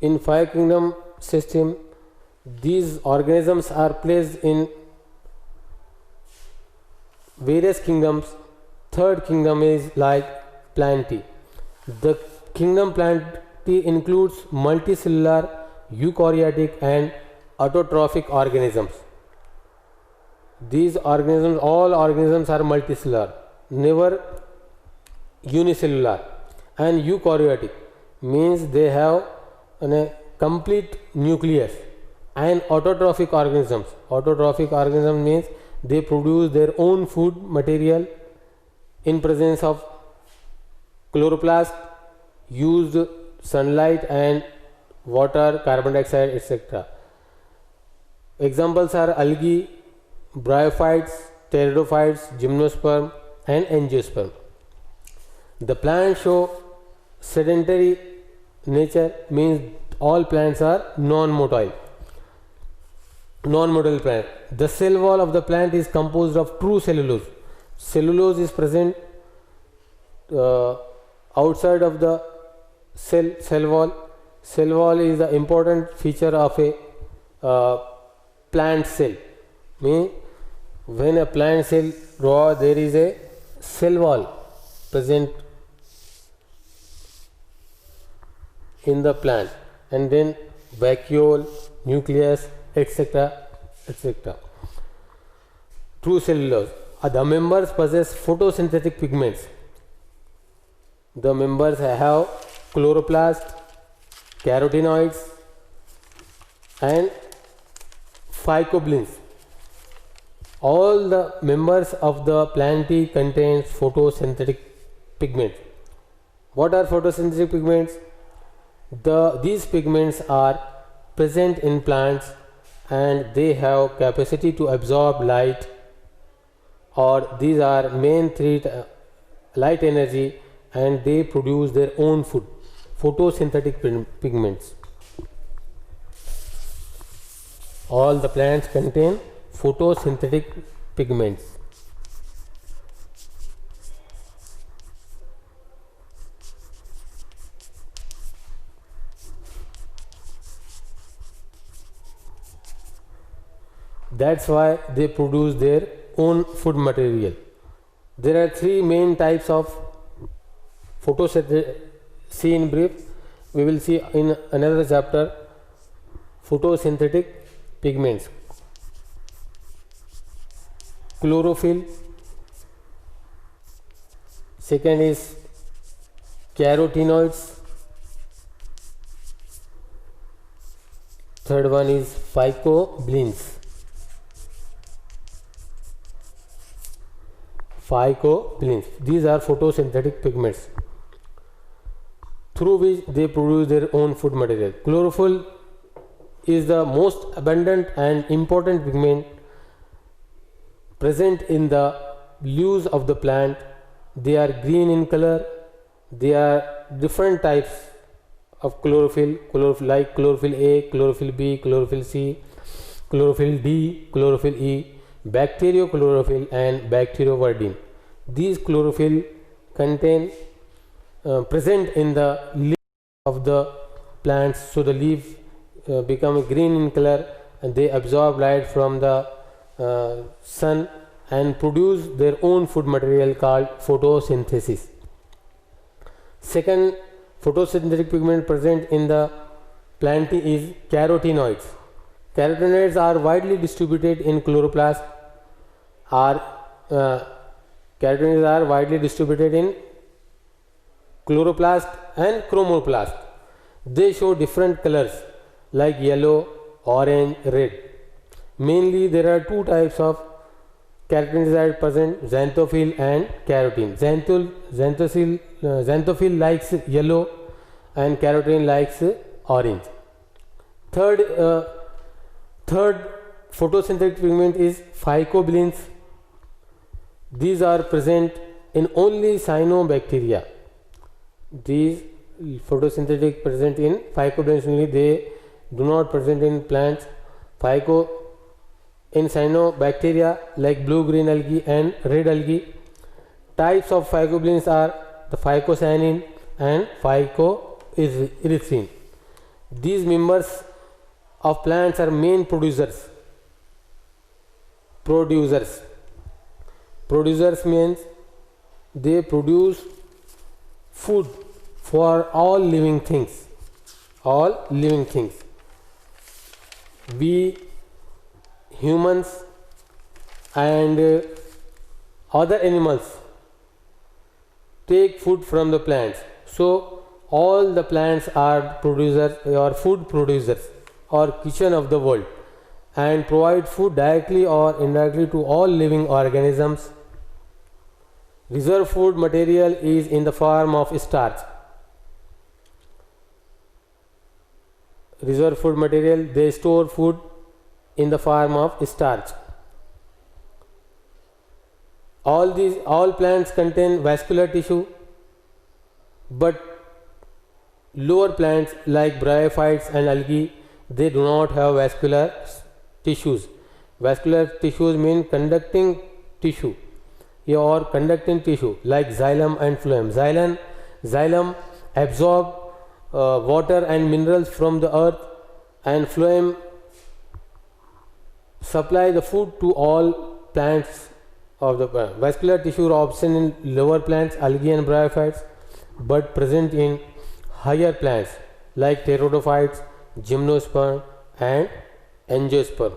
In five kingdom system, these organisms are placed in various kingdoms. Third kingdom is like Plantae. The kingdom Plantae includes multicellular, eukaryotic and autotrophic organisms. These organisms, all organisms are multicellular, never unicellular, and eukaryotic means they have a complete nucleus. And autotrophic organisms, means they produce their own food material in presence of chloroplast, used sunlight and water, carbon dioxide, etc. Examples are algae, bryophytes, pteridophytes, gymnosperm and angiosperm. The plants show sedentary nature, means all plants are non-motile plant. The cell wall of the plant is composed of true cellulose. Cellulose is present outside of the cell wall. Cell wall is the important feature of a plant cell. Means when a plant cell grows, there is a cell wall present in the plant, and then vacuole, nucleus, etc. etc. True cellulose. The members possess photosynthetic pigments. The members have chloroplast, carotenoids and phycobilins. All the members of the Plantae contains photosynthetic pigments. What are photosynthetic pigments? These pigments are present in plants and they have capacity to absorb light, or these are main three light energy, and they produce their own food. Photosynthetic pigments. All the plants contain photosynthetic pigments. That's why they produce their own food material. There are three main types of photosynthesis. See in brief, we will see in another chapter photosynthetic pigments. Chlorophyll, second is carotenoids, third one is phycobilins. These are photosynthetic pigments through which they produce their own food material. Chlorophyll is the most abundant and important pigment present in the leaves of the plant. They are green in color. There are different types of chlorophyll, like chlorophyll A, chlorophyll B, chlorophyll C, chlorophyll D, chlorophyll E, bacteriochlorophyll and bacterioverdin. These chlorophyll contain present in the leaf of the plants, so the leaf become green in color and they absorb light from the sun and produce their own food material called photosynthesis. Second photosynthetic pigment present in the Plantae is carotenoids. Carotenoids are widely distributed in chloroplast. Carotenoids are widely distributed in chloroplast and chromoplast. They show different colors like yellow, orange, red. Mainly there are two types of carotenoids are present, xanthophyll and carotene. Xanthophyll likes yellow and carotene likes orange. Third photosynthetic pigment is phycobilins. These are present in only cyanobacteria. These photosynthetic present in phycobilins only, they do not present in plants. In cyanobacteria like blue green algae and red algae. Types of phycobilins are the phycocyanin and phycoerythrin. These members of plants are main producers. Producers means they produce food for all living things. We humans and other animals take food from the plants. So all the plants are producers or food producers or kitchen of the world, and provide food directly or indirectly to all living organisms. Reserve food material is in the form of starch. Reserve food material, they store food in the form of starch. All plants contain vascular tissue, but lower plants like bryophytes and algae, they do not have vascular tissues. Vascular tissues mean conducting tissue or conducting tissue like xylem and phloem. Xylem absorb water and minerals from the earth, and phloem supply the food to all plants of the plant. Vascular tissue are absent in lower plants, algae and bryophytes, but present in higher plants like pteridophytes, gymnosperm and angiosperm.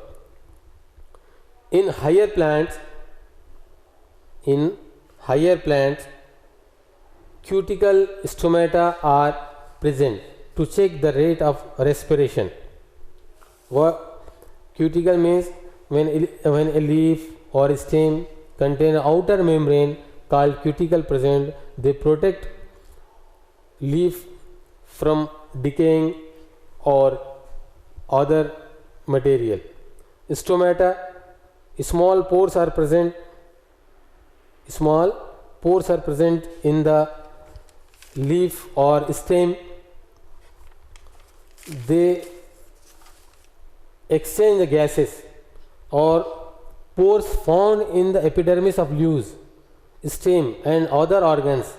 In higher plants, cuticle stomata are present to check the rate of respiration. What cuticle means? When a leaf or stem contain an outer membrane called cuticle present, they protect leaf from decaying or other material. Stomata, small pores are present in the leaf or stem. They exchange the gases or pores found in the epidermis of leaves, stem and other organs.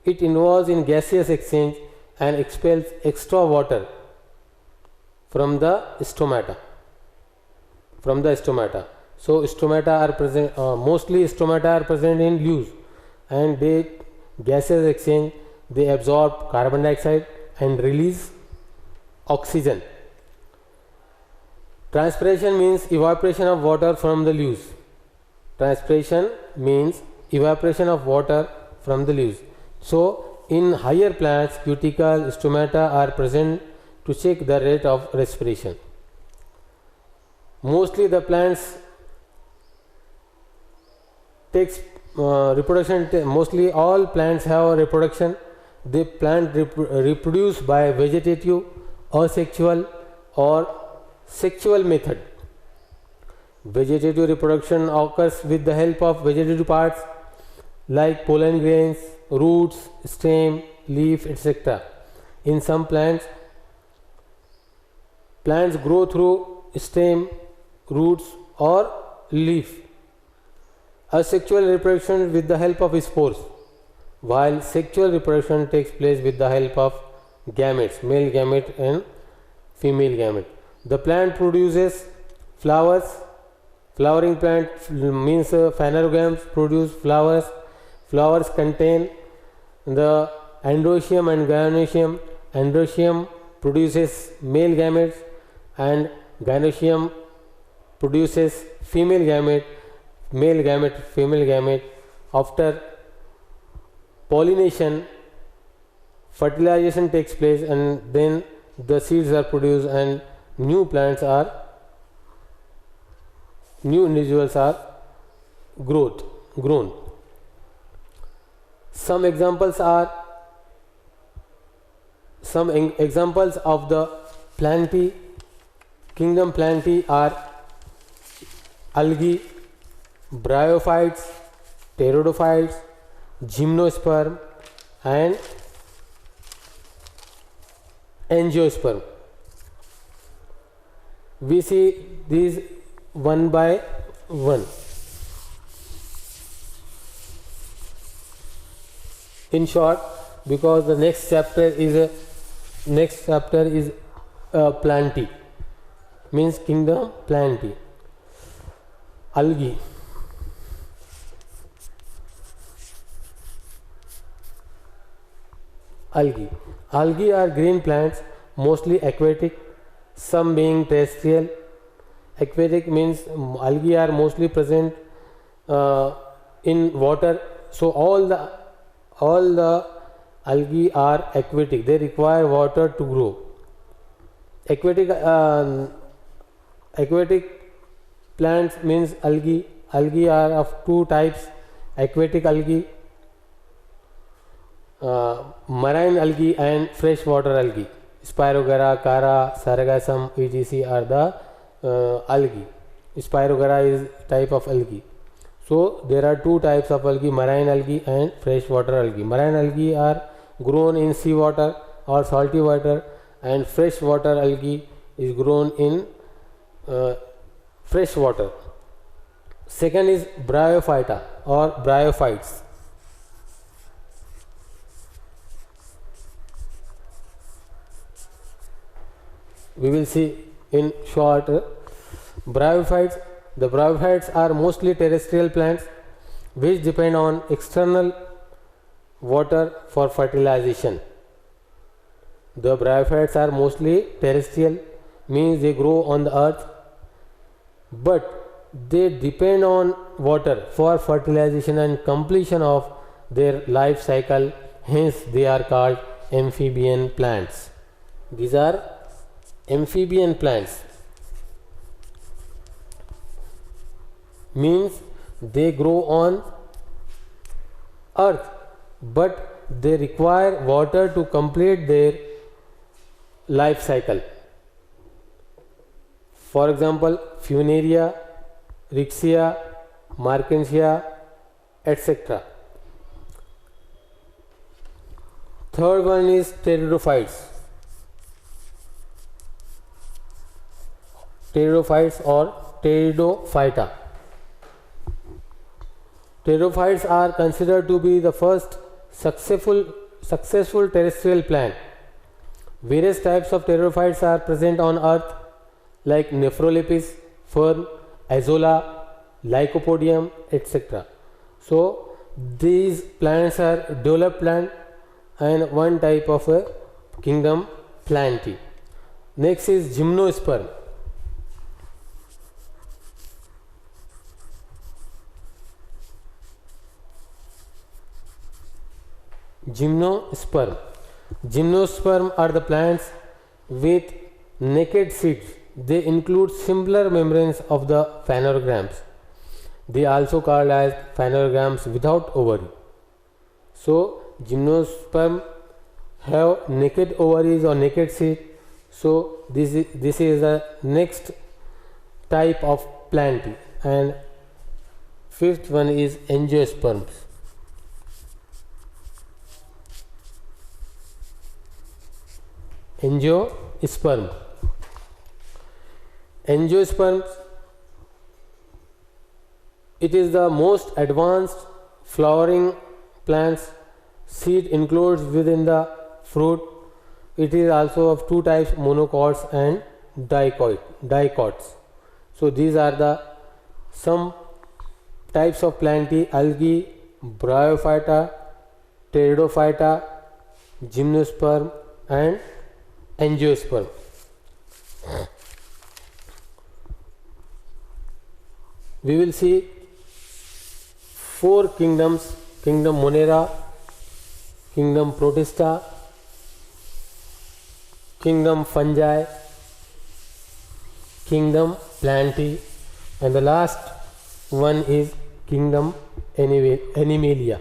It involves in gaseous exchange and expels extra water from the stomata. So stomata are present, mostly stomata are present in leaves, and they gases exchange, they absorb carbon dioxide and release oxygen. Transpiration means evaporation of water from the leaves. So in higher plants, cuticle, stomata are present to check the rate of respiration. Mostly the plants takes reproduction. Mostly all plants have reproduction. They reproduce by vegetative, asexual or sexual method. Vegetative reproduction occurs with the help of vegetative parts like pollen grains, roots, stem, leaf, etc. In some plants grow through stem, roots or leaf. Asexual reproduction with the help of spores, while sexual reproduction takes place with the help of gametes, male gamete and female gamete. The plant produces flowers. Flowering plant means phanerogams produce flowers. Flowers contain the androecium and gynoecium. Androecium produces male gametes and gynoecium produces female gamete. Male gamete, female gamete. After pollination, fertilization takes place, and then the seeds are produced and new individuals are grown. Some examples of the Plantae, kingdom Plantae are algae, bryophytes, pteridophytes, gymnosperm and angiosperm. We see these one by one. In short, because the next chapter is Plantae means kingdom Plantae. Algae. Algae are green plants, mostly aquatic, some being terrestrial. Aquatic means algae are mostly present in water. So all the algae are aquatic. They require water to grow. Aquatic plants means algae. Algae are of two types: aquatic algae, marine algae, and freshwater algae. Spirogyra, Chara, Sargassum, etc. are the algae. Spirogyra is type of algae. So there are two types of algae: marine algae and freshwater algae. Marine algae are grown in seawater or salty water, and freshwater algae is grown in fresh water. Second is bryophyta or bryophytes. We will see in short bryophytes. The bryophytes are mostly terrestrial plants which depend on external water for fertilization. The bryophytes are mostly terrestrial, means they grow on the earth, but they depend on water for fertilization and completion of their life cycle. Hence they are called amphibian plants. These are amphibian plants, means they grow on earth but they require water to complete their life cycle. For example, Funaria, Rixia, Markensia, etc. Third one is pteridophytes. Pteridophytes or Pteridophyta. Pteridophytes are considered to be the first successful terrestrial plant. Various types of pteridophytes are present on earth like Nephrolepis, fern, Azolla, Lycopodium, etc. So these plants are developed plant and one type of a kingdom Plantae. Next is gymnosperm. Gymnosperm are the plants with naked seeds. They include simpler membranes of the phanerogams. They are also called as phanerogams without ovary. So gymnosperm have naked ovaries or naked seed. So this is the next type of Plantae. And fifth one is angiosperms. Angiosperm. Angiosperms, it is the most advanced flowering plants. Seed includes within the fruit. It is also of two types, monocots and dicots. So these are the some types of Plantae: algae, bryophyta, pteridophyta, gymnosperm and angiosperm. We will see four kingdoms: kingdom Monera, kingdom Protista, kingdom Fungi, kingdom Plantae, and the last one is kingdom Animalia.